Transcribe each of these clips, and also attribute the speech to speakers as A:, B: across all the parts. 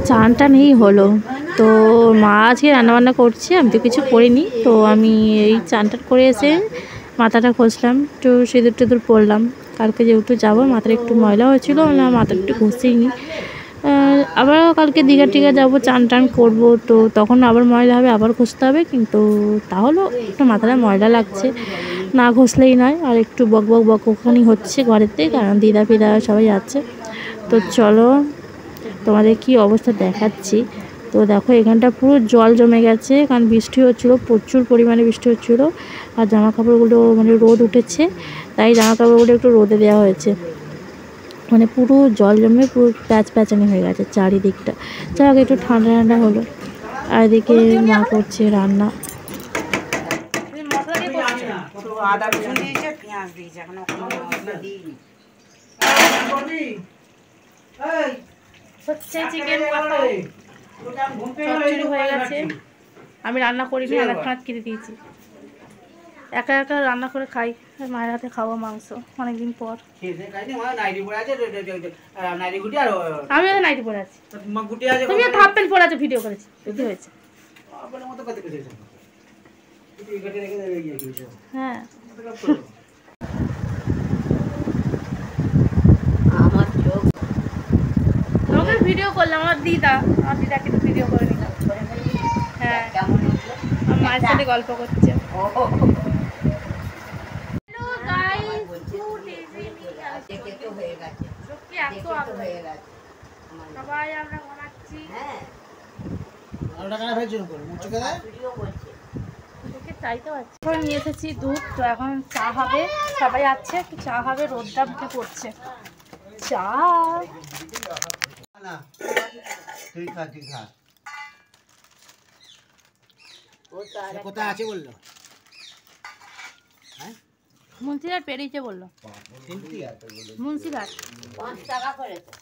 A: চানটা নেই হলো তো মা আজকে রান্নাবান্না করছে, আমি তো কিছু করিনি। তো আমি এই চানটা করে এসে মাথাটা ঘষলাম, একটু সিঁদুর টিঁদুর পরলাম। কালকে যেহেতু যাবো মাথাটা একটু ময়লা হয়েছিল, না মাথাটা একটু ঘষেই নি। আবার কালকে দীঘা টিঘা যাবো, চান টান করবো, তো তখন আবার ময়লা হবে, আবার ঘষতে হবে। কিন্তু তাহলেও একটু মাথাটা ময়লা লাগছে, না ঘষলেই নয়। আর একটু বক বক বকখানি হচ্ছে ঘরেতে, কারণ দিদা ফিদা সবাই আছে। তো চলো তোমাদের কি অবস্থা দেখাচ্ছি। তো দেখো এখানটা পুরো জল জমে গেছে, কারণ বৃষ্টি হচ্ছিলো, প্রচুর পরিমাণে বৃষ্টি হচ্ছিলো। আর জামা কাপড়গুলো মানে রোদ উঠেছে, তাই জামা কাপড়গুলো একটু রোদে দেওয়া হয়েছে। মানে পুরো জল জমে পুরো প্যাচ প্যাচানি হয়ে গেছে চারিদিকটা। যাই হোক একটু ঠান্ডা ঠান্ডা হলো। আর এদিকে মা করছে রান্না। হচ্ছে চিকেন চচ্চড়ি হয়ে গেছে। আমি রান্না করিনি, আর খাত কিনে দিয়েছি। একা একা রান্না করে খাই, মায়ের হাতে খাবো মাংস অনেকদিন পর। আমি নাইটি পরে আছি, তুমি হাফ প্যান্ট পরে আছো, ভিডিও করেছি, কি হয়েছে? হ্যাঁ তোমাকে ভিডিও করলাম, আমার দিদা কিন্তু ভিডিও করে নিলাম। হ্যাঁ আমার মায়ের সাথে গল্প করছে। সবাই আমরা ঘুমাচ্ছি। এখন নিয়ে এসেছি দুধ, তো এখন চা হবে, সবাই আছে একটু চা হবে, রোদটা মুখে পড়ছে। চা
B: কোথায় আছে বললো?
A: মুন্সিঘাট পেরিয়েছে বললো। মুন্সিঘাট 5 টাকা করেছে।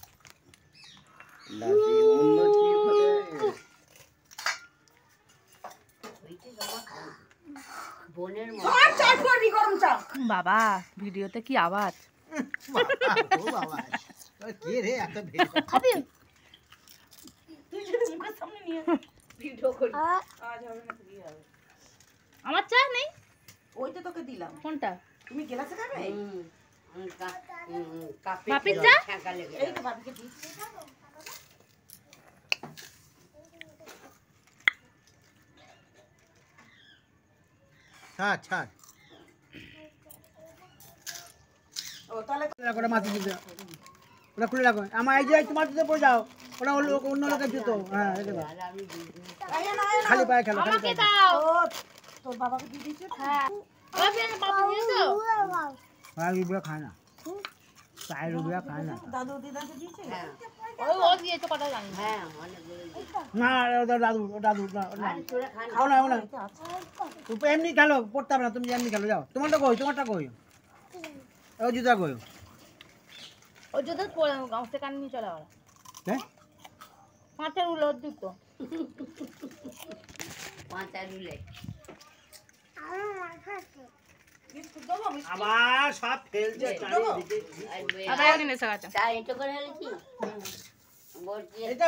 A: বাবা ভিডিওতে কি আওয়াজ! আমার চা নেই,
C: ওইটা তোকে দিলাম।
A: কোনটা?
C: তুমি গ্লাসে খাবে?
A: বাপির চা?
C: এই তো বাপিকে দিচ্ছি।
B: ছাড় ও তাহলে করে মাছ দিতে ওটা খুলে রাখো। আমার এই যে তোমার জুতো পরে যাও, ওটা অন্য লোকের জুতো। হ্যাঁ খালি পায়ে খেলো, খালি পায়ে।
C: তোর বাবাকে দিয়ে দিয়েছো?
A: হ্যাঁ
B: রুবিয়া খায় না, চায়ের রুবিয়া খায় না।
C: দাদু দিদাকে দিয়েছে?
A: ও দিয়েছে কথা জানি। হ্যাঁ
B: না দাদু খাও না, এমনি খেলো, পড়তে হবে না, তুমি এমনি খেলো, যাও। তোমারটা কই ও জুতা কই?
A: ও জুতো পরে গাঁতে কান নিয়ে চলে গেল।
B: হ্যাঁ
A: পাঁচের উলো দুটো,
C: পাঁচের উলে
B: আবার সব ফেলছে চারিদিকে।
A: আবার একদিন এসে গেছে।
C: চা এটা করে হলে কি?
B: এটা